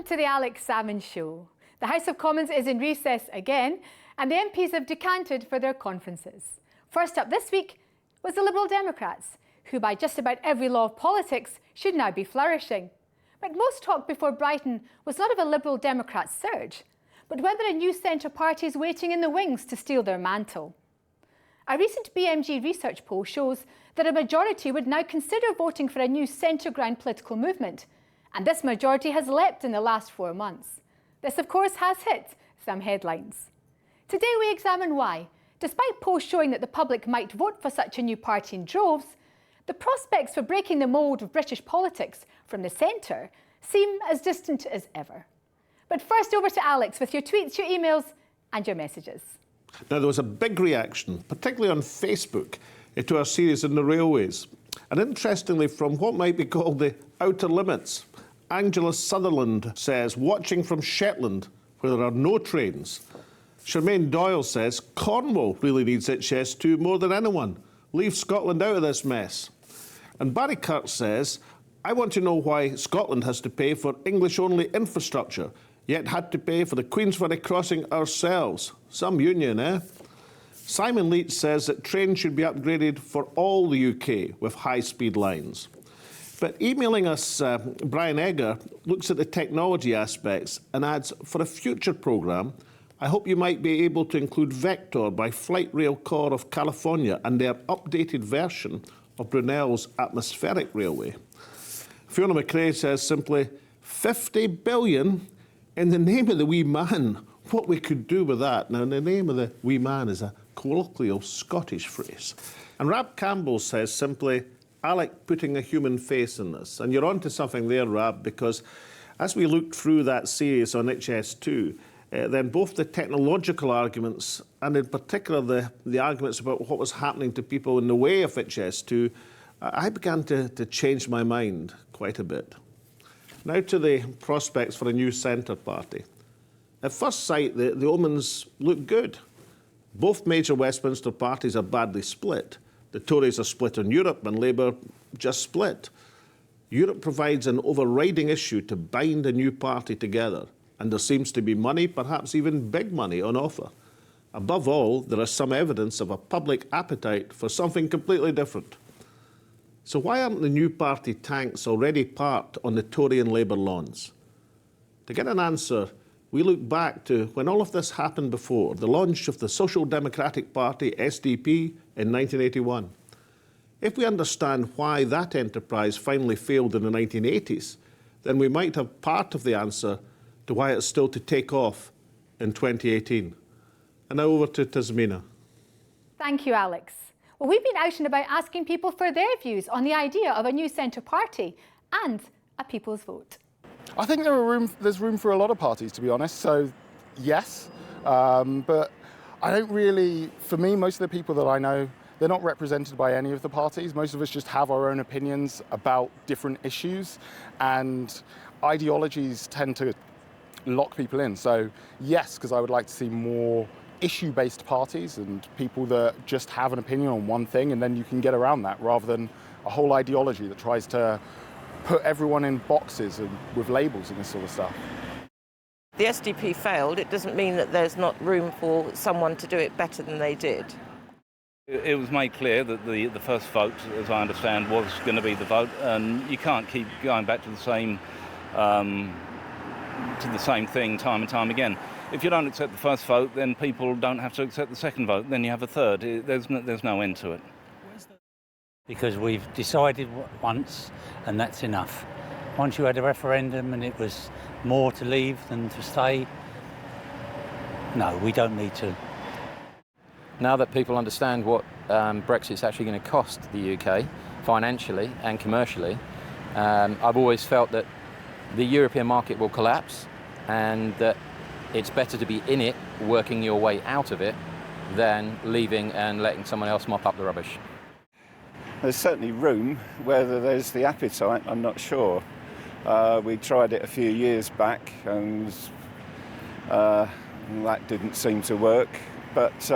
to the Alex Salmond Show. The House of Commons is in recess again, and the MPs have decanted for their conferences. First up this week was the Liberal Democrats, who by just about every law of politics should now be flourishing. But most talk before Brighton was not of a Liberal Democrat surge, but whether a new centre party is waiting in the wings to steal their mantle. A recent BMG research poll shows that a majority would now consider voting for a new centre-ground political movement, and this majority has leapt in the last 4 months. This, of course, has hit some headlines. Today we examine why, despite polls showing that the public might vote for such a new party in droves, the prospects for breaking the mould of British politics from the centre seem as distant as ever. But first, over to Alex with your tweets, your emails and your messages. Now, there was a big reaction, particularly on Facebook, to our series on the railways. And interestingly, from what might be called the outer limits, Angela Sutherland says, watching from Shetland, where there are no trains. Charmaine Doyle says, Cornwall really needs HS2 more than anyone. Leave Scotland out of this mess. And Barry Kirk says, I want to know why Scotland has to pay for English-only infrastructure, yet had to pay for the Queensferry crossing ourselves. Some union, eh? Simon Leach says that trains should be upgraded for all the UK with high-speed lines. But emailing us, Brian Egger looks at the technology aspects and adds, for a future programme, I hope you might be able to include Vector by Flight Rail Corps of California and their updated version of Brunel's atmospheric railway. Fiona McRae says simply, 50 billion in the name of the wee man. What we could do with that. Now, the name of the wee man is a colloquial Scottish phrase. And Rab Campbell says simply, Alec putting a human face in this. And you're onto something there, Rab, because as we looked through that series on HS2, then both the technological arguments and in particular the arguments about what was happening to people in the way of HS2, I began to change my mind quite a bit. Now to the prospects for a new centre party. At first sight, the omens look good. Both major Westminster parties are badly split. The Tories are split on Europe and Labour just split. Europe provides an overriding issue to bind a new party together, and there seems to be money, perhaps even big money, on offer. Above all, there is some evidence of a public appetite for something completely different. So why aren't the new party tanks already parked on the Tory and Labour lawns? To get an answer, we look back to when all of this happened before, the launch of the Social Democratic Party, SDP, in 1981. If we understand why that enterprise finally failed in the 1980s, then we might have part of the answer to why it's still to take off in 2018. And now over to Tasmina. Thank you, Alex. Well, we've been out and about asking people for their views on the idea of a new centre party and a people's vote. I think there's room for a lot of parties, to be honest, so yes. But I don't really, for me, most of the people that I know, they're not represented by any of the parties. Most of us just have our own opinions about different issues, and ideologies tend to lock people in. So yes, because I would like to see more issue-based parties and people that just have an opinion on one thing, and then you can get around that rather than a whole ideology that tries to put everyone in boxes and with labels and this sort of stuff. The SDP failed. It doesn't mean that there's not room for someone to do it better than they did. It was made clear that the first vote, as I understand, was going to be the vote, and you can't keep going back to the same thing time and time again. If you don't accept the first vote, then people don't have to accept the second vote. Then you have a third. There's no end to it. Because we've decided once, and that's enough. Once you had a referendum and it was more to leave than to stay, no, we don't need to. Now that people understand what Brexit's actually going to cost the UK financially and commercially, I've always felt that the European market will collapse and that it's better to be in it, working your way out of it, than leaving and letting someone else mop up the rubbish. There's certainly room. Whether there's the appetite, I'm not sure. We tried it a few years back and that didn't seem to work. But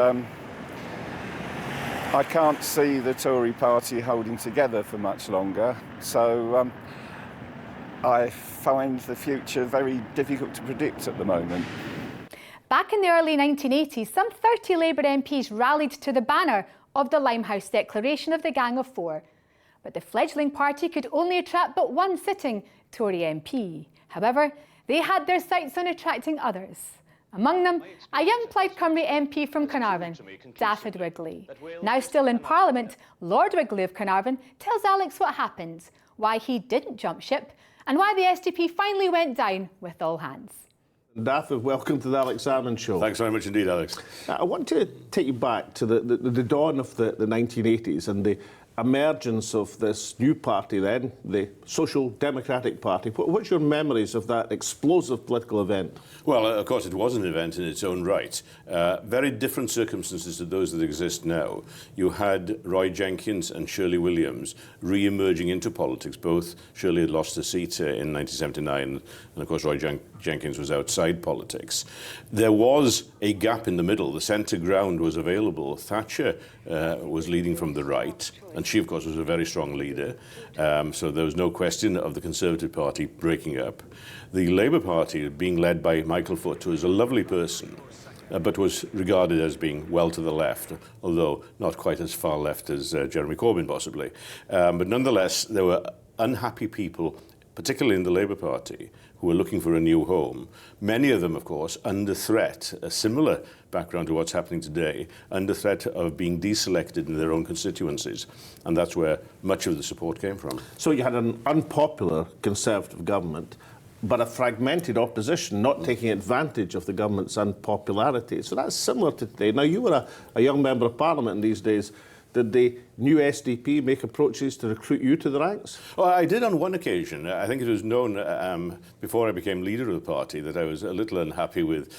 I can't see the Tory party holding together for much longer. So I find the future very difficult to predict at the moment. Back in the early 1980s, some 30 Labour MPs rallied to the banner of the Limehouse Declaration of the Gang of Four. But the fledgling party could only attract but one sitting Tory MP. However, they had their sights on attracting others. Among them, a young Plaid Cymru MP from Carnarvon, David Wigley. Now still in Parliament, Lord Wigley of Carnarvon tells Alex what happened, why he didn't jump ship, and why the SDP finally went down with all hands. David, welcome to the Alex Salmond Show. Thanks very much indeed, Alex. I want to take you back to the dawn of the 1980s and the emergence of this new party then, the Social Democratic Party. What's your memories of that explosive political event? Well, of course, it was an event in its own right. Very different circumstances to those that exist now. You had Roy Jenkins and Shirley Williams re-emerging into politics. Both Shirley had lost her seat in 1979, and of course Roy Jenkins was outside politics. There was a gap in the middle. The centre ground was available. Thatcher was leading from the right, and she, of course, was a very strong leader. So there was no question of the Conservative Party breaking up. The Labour Party, being led by Michael Foot, who was a lovely person, but was regarded as being well to the left, although not quite as far left as Jeremy Corbyn, possibly. But nonetheless, there were unhappy people, particularly in the Labour Party, who were looking for a new home. Many of them, of course, under threat, a similar background to what's happening today, under threat of being deselected in their own constituencies. And that's where much of the support came from. So you had an unpopular Conservative government, but a fragmented opposition not taking advantage of the government's unpopularity. So that's similar to today. Now, you were a young member of Parliament in these days. Did the new SDP make approaches to recruit you to the ranks? Well, I did on one occasion. I think it was known before I became leader of the party that I was a little unhappy with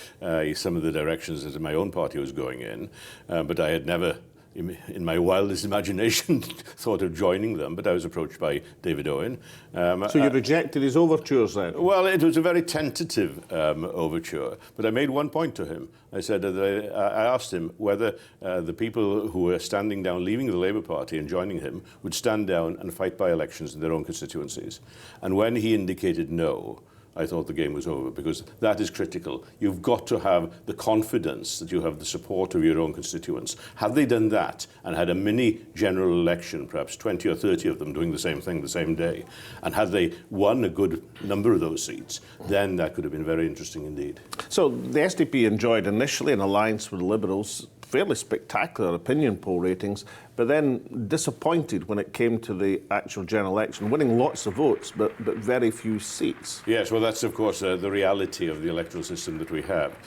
some of the directions that my own party was going in, but I had never, in my wildest imagination, thought of joining them, but I was approached by David Owen. So you rejected his overtures then? Well, it was a very tentative overture, but I made one point to him. I said that I asked him whether the people who were standing down, leaving the Labour Party and joining him, would stand down and fight by elections in their own constituencies. And when he indicated no, I thought the game was over, because that is critical. You've got to have the confidence that you have the support of your own constituents. Had they done that and had a mini general election, perhaps 20 or 30 of them doing the same thing the same day, and had they won a good number of those seats, then that could have been very interesting indeed. So the SDP enjoyed initially an alliance with the Liberals, fairly spectacular opinion poll ratings, but then disappointed when it came to the actual general election, winning lots of votes, but very few seats. Yes, well, that's, of course, the reality of the electoral system that we have.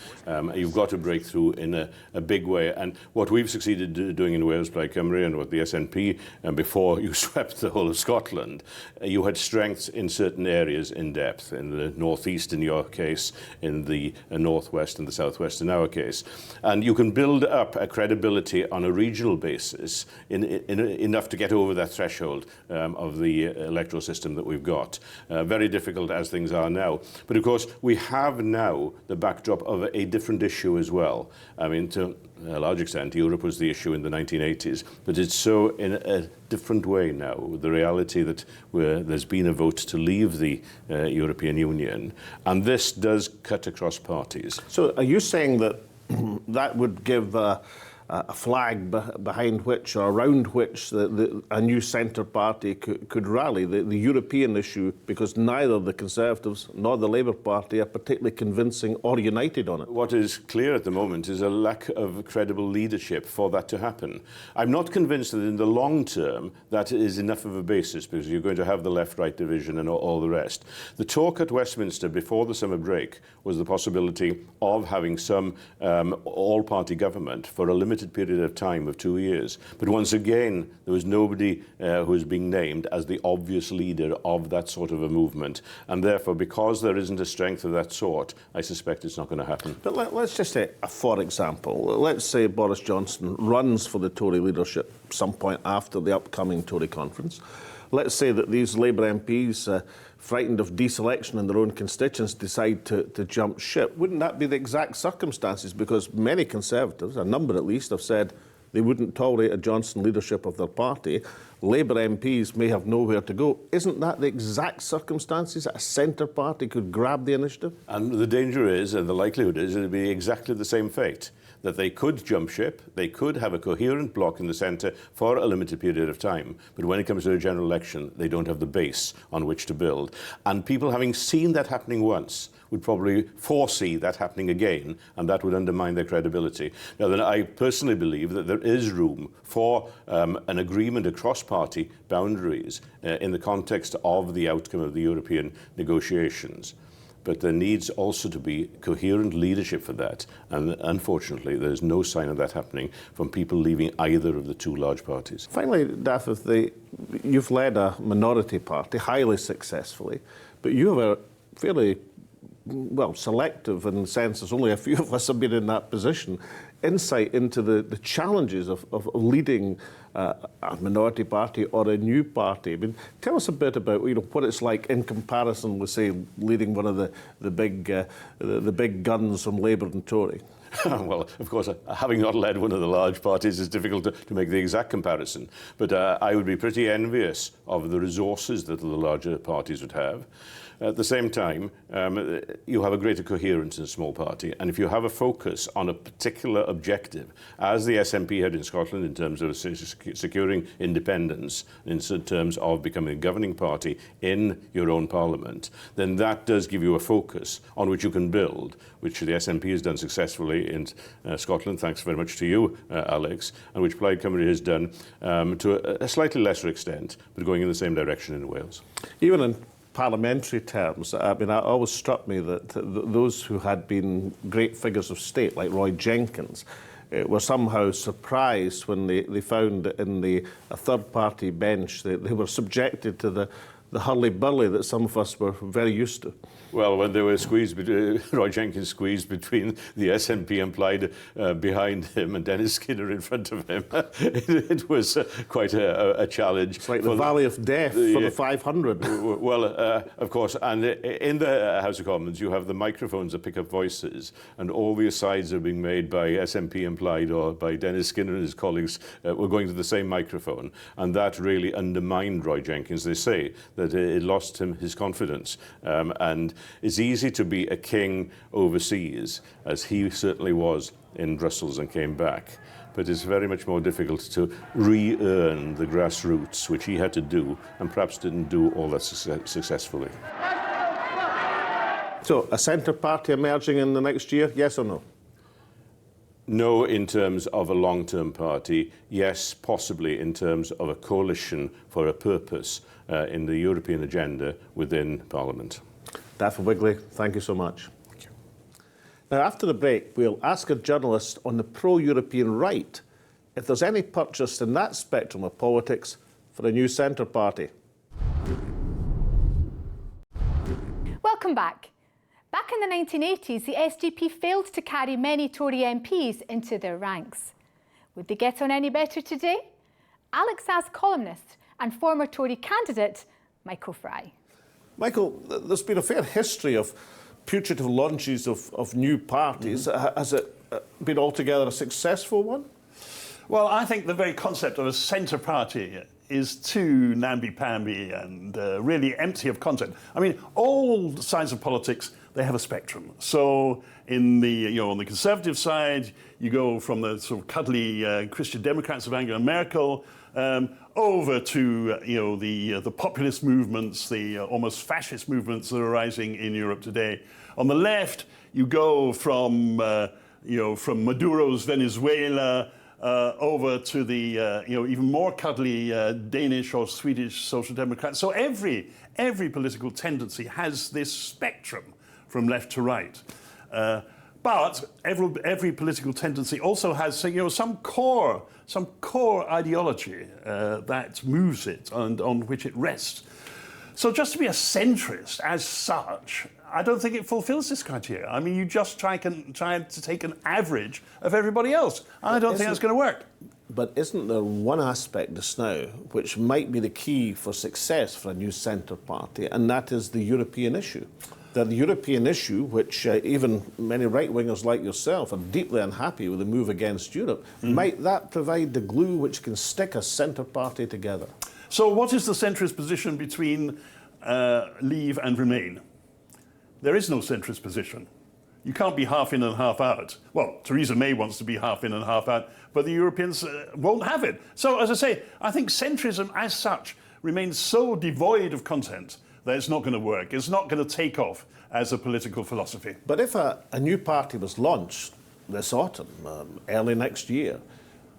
You've got to break through in a big way. And what we've succeeded doing in Wales, Plaid Cymru, and what the SNP, before you swept the whole of Scotland, you had strengths in certain areas in depth, in the northeast in your case, in the northwest and the southwest in our case. And you can build up a credibility on a regional basis enough to get over that threshold of the electoral system that we've got. Very difficult as things are now. But of course, we have now the backdrop of a different issue as well. I mean, to a large extent, Europe was the issue in the 1980s, but it's so in a different way now, with the reality that there's been a vote to leave the European Union, and this does cut across parties. So are you saying that that would give a flag behind which, or around which, a new centre party could rally, the European issue, because neither the Conservatives nor the Labour Party are particularly convincing or united on it? What is clear at the moment is a lack of credible leadership for that to happen. I'm not convinced that in the long term that is enough of a basis, because you're going to have the left-right division and all the rest. The talk at Westminster before the summer break was the possibility of having some all-party government for a limited period of time of 2 years. But once again, there was nobody who was being named as the obvious leader of that sort of a movement. And therefore, because there isn't a strength of that sort, I suspect it's not going to happen. But let's just say, for example, let's say Boris Johnson runs for the Tory leadership some point after the upcoming Tory conference. Let's say that these Labour MPs, frightened of deselection in their own constituents, decide to jump ship. Wouldn't that be the exact circumstances? Because many Conservatives, a number at least, have said they wouldn't tolerate a Johnson leadership of their party. Labour MPs may have nowhere to go. Isn't that the exact circumstances that a centre party could grab the initiative? And the danger is, and the likelihood is, it'll be exactly the same fate. That they could jump ship, they could have a coherent bloc in the centre for a limited period of time, but when it comes to a general election, they don't have the base on which to build. And people, having seen that happening once, would probably foresee that happening again, and that would undermine their credibility. Now, then, I personally believe that there is room for an agreement across party boundaries in the context of the outcome of the European negotiations. But there needs also to be coherent leadership for that. And unfortunately, there's no sign of that happening from people leaving either of the two large parties. Finally, Daff, you've led a minority party highly successfully, but you have a fairly, well, selective in the sense there's only a few of us have been in that position, insight into the challenges of leading a minority party or a new party. I mean, tell us a bit about what it's like in comparison with, say, leading one of the big guns from Labour and Tory. Well, of course, having not led one of the large parties, it's difficult to make the exact comparison. But I would be pretty envious of the resources that the larger parties would have. At the same time, you have a greater coherence in a small party. And if you have a focus on a particular objective, as the SNP had in Scotland in terms of securing independence, in terms of becoming a governing party in your own parliament, then that does give you a focus on which you can build, which the SNP has done successfully in Scotland, thanks very much to you, Alex, and which Plaid Cymru has done to a slightly lesser extent, but going in the same direction in Wales. Even in parliamentary terms, I mean, it always struck me that those who had been great figures of state, like Roy Jenkins, were somehow surprised when they found that in a third-party bench they were subjected to the hurly-burly that some of us were very used to. Well, when they were squeezed, Roy Jenkins squeezed between the SNP and Plaid behind him and Dennis Skinner in front of him, it was quite a challenge. It's like the Valley of Death for the 500. Well, of course, and in the House of Commons you have the microphones that pick up voices, and all the asides are being made by SNP and Plaid or by Dennis Skinner and his colleagues were going to the same microphone, and that really undermined Roy Jenkins. They say that it lost him his confidence, and it's easy to be a king overseas, as he certainly was in Brussels and came back. But it's very much more difficult to re-earn the grassroots, which he had to do, and perhaps didn't do all that successfully. So, a centre party emerging in the next year, yes or no? No, in terms of a long-term party. Yes, possibly in terms of a coalition for a purpose in the European agenda within Parliament. Daff Wigley, thank you so much. Thank you. Now, after the break, we'll ask a journalist on the pro-European right if there's any purchase in that spectrum of politics for a new centre party. Welcome back. Back in the 1980s, the SDP failed to carry many Tory MPs into their ranks. Would they get on any better today? Alex asked columnist and former Tory candidate Michael Fry. Michael, there's been a fair history of putative launches of new parties. Has it been altogether a successful one? Well, I think the very concept of a centre party is too namby-pamby and really empty of content. I mean, all sides of politics, they have a spectrum. So in the, on the Conservative side, you go from the sort of cuddly Christian Democrats of Angela Merkel over to the populist movements, the almost fascist movements that are rising in Europe today. On the left, you go from from Maduro's Venezuela over to the even more cuddly Danish or Swedish Social Democrats. So every political tendency has this spectrum from left to right. But every political tendency also has some core ideology that moves it and on which it rests. So just to be a centrist as such, I don't think it fulfills this criteria. I mean, you just try to take an average of everybody else. And I don't think that's going to work. But isn't there one aspect just now which might be the key for success for a new centre party, and that is the European issue? that the European issue, which even many right-wingers like yourself are deeply unhappy with the move against Europe, might that provide the glue which can stick a centre party together? So what is the centrist position between Leave and Remain? There is no centrist position. You can't be half in and half out. Well, Theresa May wants to be half in and half out, but the Europeans won't have it. So, as I say, I think centrism as such remains so devoid of content that it's not going to work. It's not going to take off as a political philosophy. But if a new party was launched this autumn, early next year,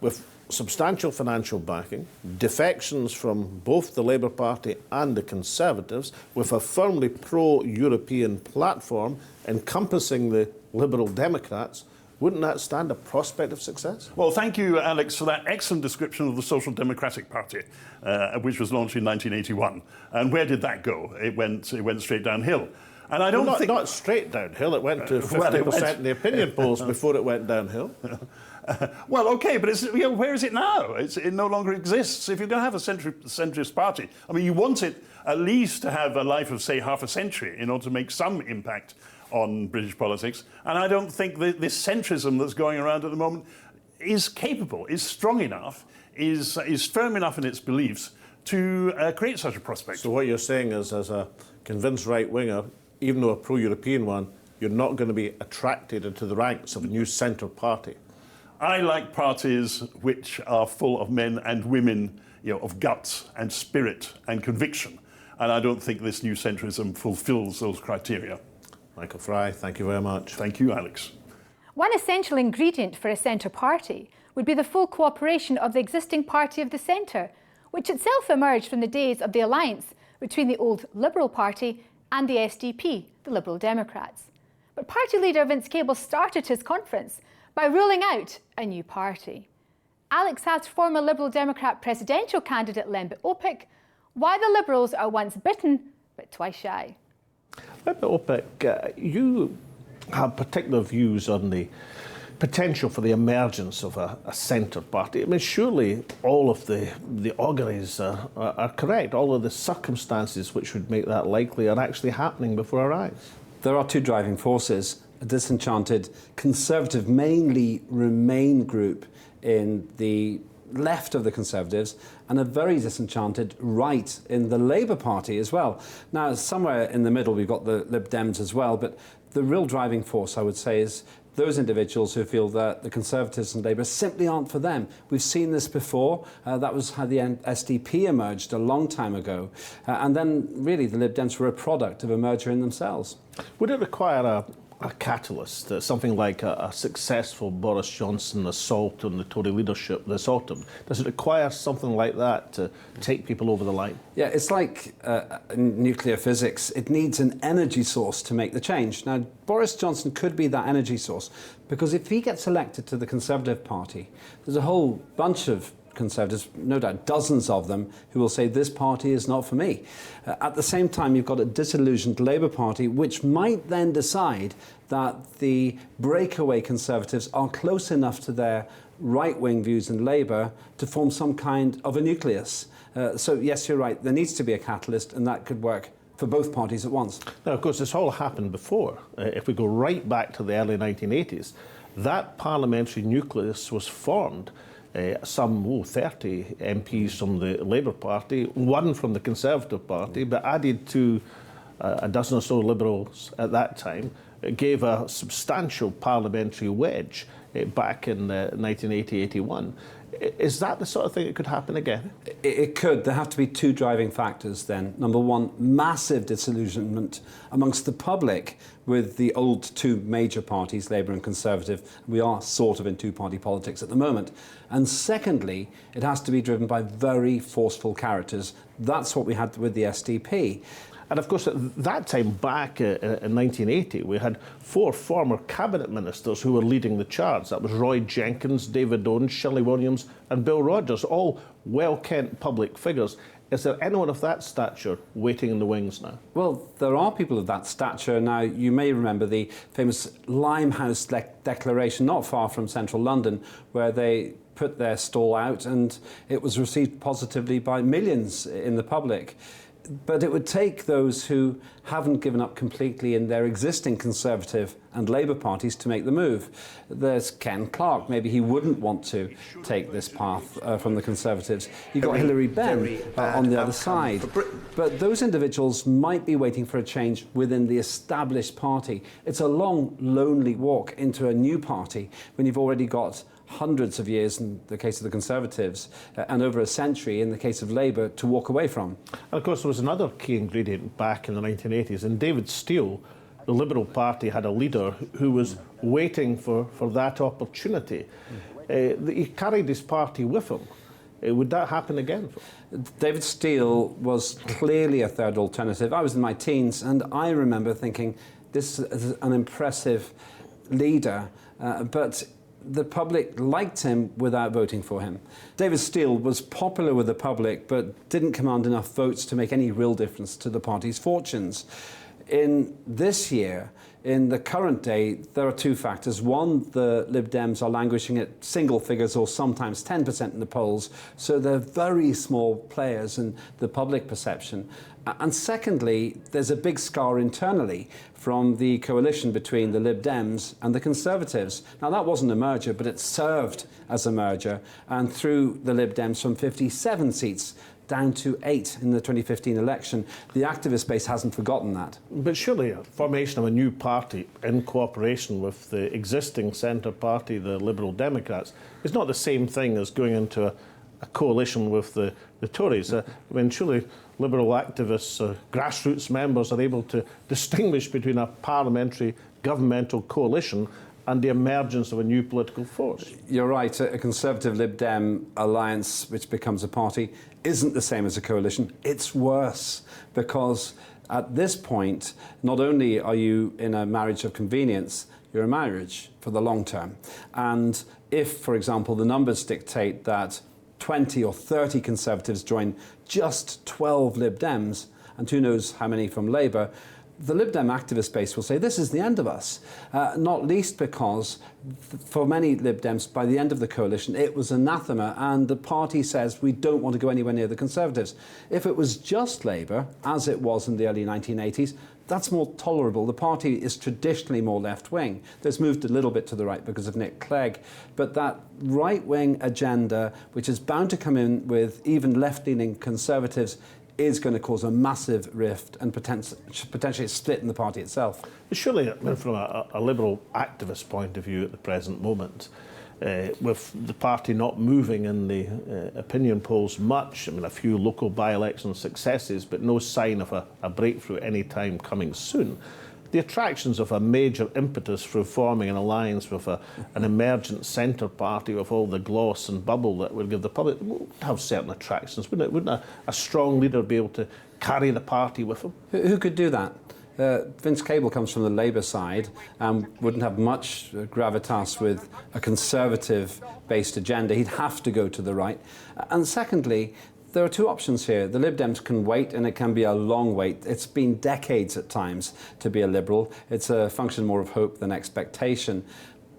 with substantial financial backing, defections from both the Labour Party and the Conservatives, with a firmly pro-European platform encompassing the Liberal Democrats, wouldn't that stand a prospect of success? Well, thank you, Alex, for that excellent description of the Social Democratic Party, which was launched in 1981. And where did that go? It went straight downhill. And I don't think... Not straight downhill. It went to 50% in the opinion polls before it went downhill. Well, OK, but where is it now? It no longer exists. If you're going to have a centrist party, I mean, you want it at least to have a life of, say, half a century in order to make some impact on British politics. And I don't think that this centrism that's going around at the moment is capable, is strong enough, is firm enough in its beliefs to create such a prospect. So what you're saying is, as a convinced right-winger, even though a pro-European one, you're not going to be attracted into the ranks of a new centre party? I like parties which are full of men and women, of guts and spirit and conviction. And I don't think this new centrism fulfills those criteria. Michael Fry, thank you very much. Thank you, Alex. One essential ingredient for a centre party would be the full cooperation of the existing party of the centre, which itself emerged from the days of the alliance between the old Liberal Party and the SDP, the Liberal Democrats. But party leader Vince Cable started his conference by ruling out a new party. Alex asked former Liberal Democrat presidential candidate Lembit Opik why the Liberals are once bitten but twice shy. Lembit Opik, you have particular views on the potential for the emergence of a centre party. I mean, surely all of the auguries are correct. All of the circumstances which would make that likely are actually happening before our eyes. There are two driving forces. A disenchanted Conservative, mainly Remain group in the left of the Conservatives, and a very disenchanted right in the Labour Party as well. Now, somewhere in the middle we've got the Lib Dems as well, but the real driving force, I would say, is those individuals who feel that the Conservatives and Labour simply aren't for them. We've seen this before. That was how the SDP emerged a long time ago. And then, really, the Lib Dems were a product of a merger in themselves. Would it require a catalyst, something like a successful Boris Johnson assault on the Tory leadership this autumn? Does it require something like that to take people over the line? Yeah, it's like nuclear physics. It needs an energy source to make the change. Now, Boris Johnson could be that energy source, because if he gets elected to the Conservative Party, there's a whole bunch of Conservatives, no doubt dozens of them, who will say this party is not for me. At the same time, you've got a disillusioned Labour Party, which might then decide that the breakaway Conservatives are close enough to their right-wing views in Labour to form some kind of a nucleus. So yes, you're right, there needs to be a catalyst, and that could work for both parties at once. Now, of course, this all happened before. If we go right back to the early 1980s, that parliamentary nucleus was formed. Some 30 MPs from the Labour Party, one from the Conservative Party, but added to a dozen or so Liberals at that time, gave a substantial parliamentary wedge back in 1980-81. Is that the sort of thing that could happen again? It could. There have to be two driving factors then. Number one, massive disillusionment amongst the public with the old two major parties, Labour and Conservative. We are sort of in two-party politics at the moment. And secondly, it has to be driven by very forceful characters. That's what we had with the SDP. And of course, at that time, back in 1980, we had 4 former cabinet ministers who were leading the charge. That was Roy Jenkins, David Owens, Shirley Williams and Bill Rogers, all well-kent public figures. Is there anyone of that stature waiting in the wings now? Well, there are people of that stature. Now, you may remember the famous Limehouse Declaration, not far from central London, where they put their stall out and it was received positively by millions in the public. But it would take those who haven't given up completely in their existing Conservative and Labour parties to make the move. There's Ken Clarke, maybe he wouldn't want to take this path from the Conservatives. You've got Hilary Benn on the other side. But those individuals might be waiting for a change within the established party. It's a long, lonely walk into a new party when you've already got hundreds of years in the case of the Conservatives and over a century in the case of Labour to walk away from. And of course there was another key ingredient back in the 1980s. In David Steele, the Liberal Party had a leader who was waiting for that opportunity. He carried his party with him. Would that happen again? David Steele was clearly a third alternative. I was in my teens and I remember thinking this is an impressive leader, but the public liked him without voting for him. David Steele was popular with the public but didn't command enough votes to make any real difference to the party's fortunes. In this year, in the current day, there are two factors. One, the Lib Dems are languishing at single figures or sometimes 10% in the polls, so they're very small players in the public perception. And secondly, there's a big scar internally from the coalition between the Lib Dems and the Conservatives. Now, that wasn't a merger, but it served as a merger and threw the Lib Dems from 57 seats down to 8 in the 2015 election. The activist base hasn't forgotten that. But surely a formation of a new party in cooperation with the existing centre party, the Liberal Democrats, is not the same thing as going into a coalition with the Tories. I mean, surely Liberal activists, grassroots members are able to distinguish between a parliamentary governmental coalition and the emergence of a new political force. You're right, a Conservative Lib Dem alliance which becomes a party isn't the same as a coalition. It's worse because at this point, not only are you in a marriage of convenience, you're a marriage for the long term. And if, for example, the numbers dictate that 20 or 30 Conservatives join just 12 Lib Dems, and who knows how many from Labour, the Lib Dem activist base will say this is the end of us, not least because for many Lib Dems, by the end of the coalition, it was anathema, and the party says we don't want to go anywhere near the Conservatives. If it was just Labour, as it was in the early 1980s, that's more tolerable. The party is traditionally more left-wing. There's moved a little bit to the right because of Nick Clegg, but that right-wing agenda, which is bound to come in with even left-leaning Conservatives, is going to cause a massive rift and potentially a split in the party itself. Surely, from a Liberal activist point of view at the present moment, with the party not moving in the opinion polls much, I mean, a few local by-election successes, but no sign of a breakthrough any time coming soon, the attractions of a major impetus for forming an alliance with an emergent centre party with all the gloss and bubble that would give the public would have certain attractions, wouldn't it? Wouldn't a strong leader be able to carry the party with him? Who could do that? Vince Cable comes from the Labour side and wouldn't have much gravitas with a Conservative-based agenda. He'd have to go to the right. And secondly, there are two options here. The Lib Dems can wait, and it can be a long wait. It's been decades at times to be a Liberal. It's a function more of hope than expectation.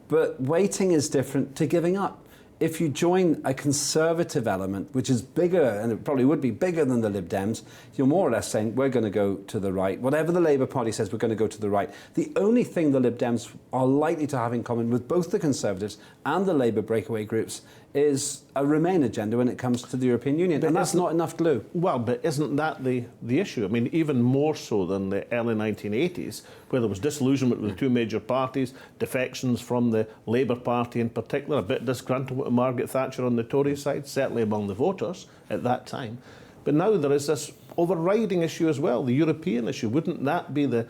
But waiting is different to giving up. If you join a Conservative element, which is bigger, and it probably would be bigger than the Lib Dems, you're more or less saying, we're going to go to the right. Whatever the Labour Party says, we're going to go to the right. The only thing the Lib Dems are likely to have in common with both the Conservatives and the Labour breakaway groups is a Remain agenda when it comes to the European Union, but and that's not enough glue. Well, but isn't that the issue? I mean, even more so than the early 1980s, where there was disillusionment with the two major parties, defections from the Labour Party in particular, a bit disgruntled with Margaret Thatcher on the Tory side, certainly among the voters at that time. But now there is this overriding issue as well, the European issue. Wouldn't that be the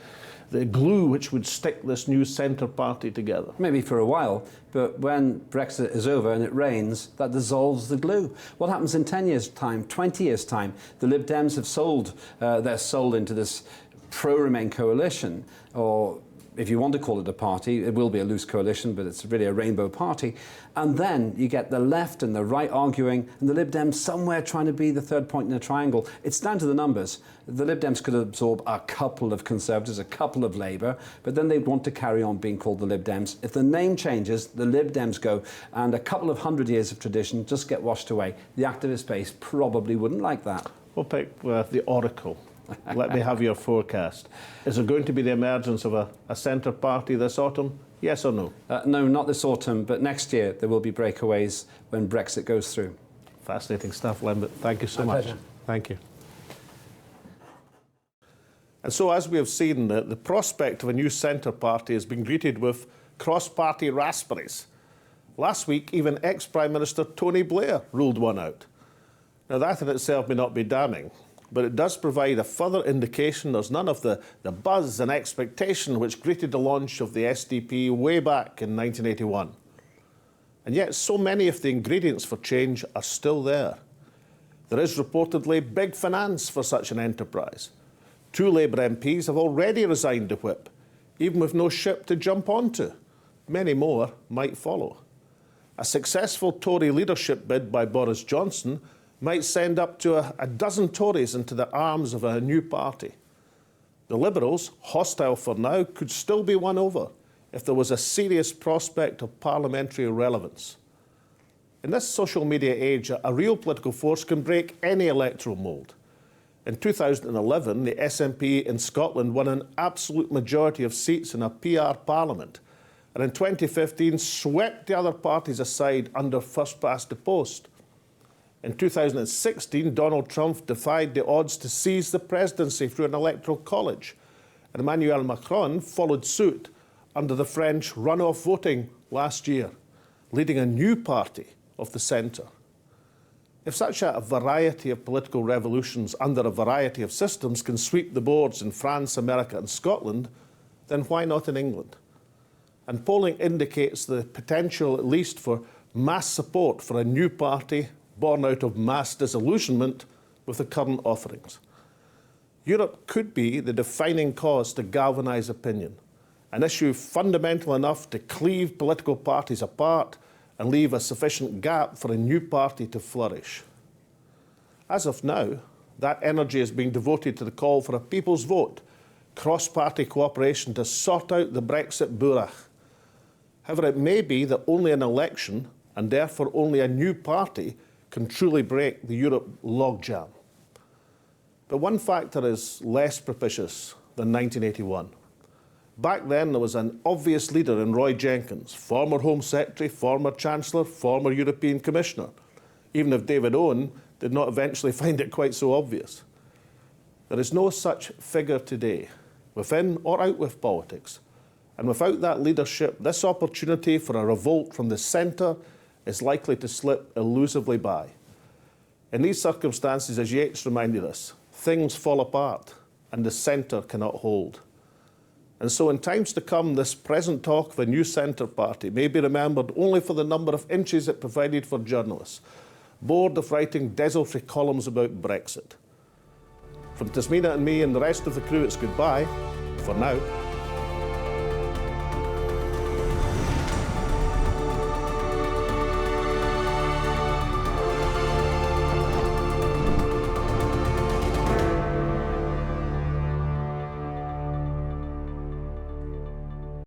glue which would stick this new centre party together? Maybe for a while, but when Brexit is over and it rains, that dissolves the glue. What happens in 10 years' time, 20 years' time? The Lib Dems have sold their soul into this pro-Remain coalition, or if you want to call it a party, it will be a loose coalition, but it's really a rainbow party. And then you get the left and the right arguing, and the Lib Dems somewhere trying to be the third point in a triangle. It's down to the numbers. The Lib Dems could absorb a couple of Conservatives, a couple of Labour, but then they'd want to carry on being called the Lib Dems. If the name changes, the Lib Dems go, and a couple of 100 years of tradition just get washed away. The activist base probably wouldn't like that. We'll pick the Oracle. Let me have your forecast. Is there going to be the emergence of a centre party this autumn? Yes or no? No, not this autumn, but next year there will be breakaways when Brexit goes through. Fascinating stuff, Lambert. Thank you so much. Pleasure. Thank you. And so, as we have seen, the prospect of a new centre party has been greeted with cross-party raspberries. Last week, even ex-Prime Minister Tony Blair ruled one out. Now, that in itself may not be damning, but it does provide a further indication there's none of the buzz and expectation which greeted the launch of the SDP way back in 1981. And yet so many of the ingredients for change are still there. There is reportedly big finance for such an enterprise. 2 Labour MPs have already resigned the whip, even with no ship to jump onto. Many more might follow. A successful Tory leadership bid by Boris Johnson might send up to a dozen Tories into the arms of a new party. The Liberals, hostile for now, could still be won over if there was a serious prospect of parliamentary relevance. In this social media age, a real political force can break any electoral mould. In 2011, the SNP in Scotland won an absolute majority of seats in a PR parliament, and in 2015 swept the other parties aside under first past the post. In 2016, Donald Trump defied the odds to seize the presidency through an electoral college, and Emmanuel Macron followed suit under the French runoff voting last year, leading a new party of the centre. If such a variety of political revolutions under a variety of systems can sweep the boards in France, America and Scotland, then why not in England? And polling indicates the potential, at least, for mass support for a new party born out of mass disillusionment with the current offerings. Europe could be the defining cause to galvanise opinion, an issue fundamental enough to cleave political parties apart and leave a sufficient gap for a new party to flourish. As of now, that energy is being devoted to the call for a people's vote, cross-party cooperation to sort out the Brexit bourach. However, it may be that only an election, and therefore only a new party, can truly break the Europe logjam. But one factor is less propitious than 1981. Back then, there was an obvious leader in Roy Jenkins, former Home Secretary, former Chancellor, former European Commissioner, even if David Owen did not eventually find it quite so obvious. There is no such figure today, within or out with politics. And without that leadership, this opportunity for a revolt from the centre is likely to slip elusively by. In these circumstances, as Yeats reminded us, things fall apart and the centre cannot hold. And so in times to come, this present talk of a new centre party may be remembered only for the number of inches it provided for journalists, bored of writing desultory columns about Brexit. From Tasmina and me and the rest of the crew, it's goodbye for now.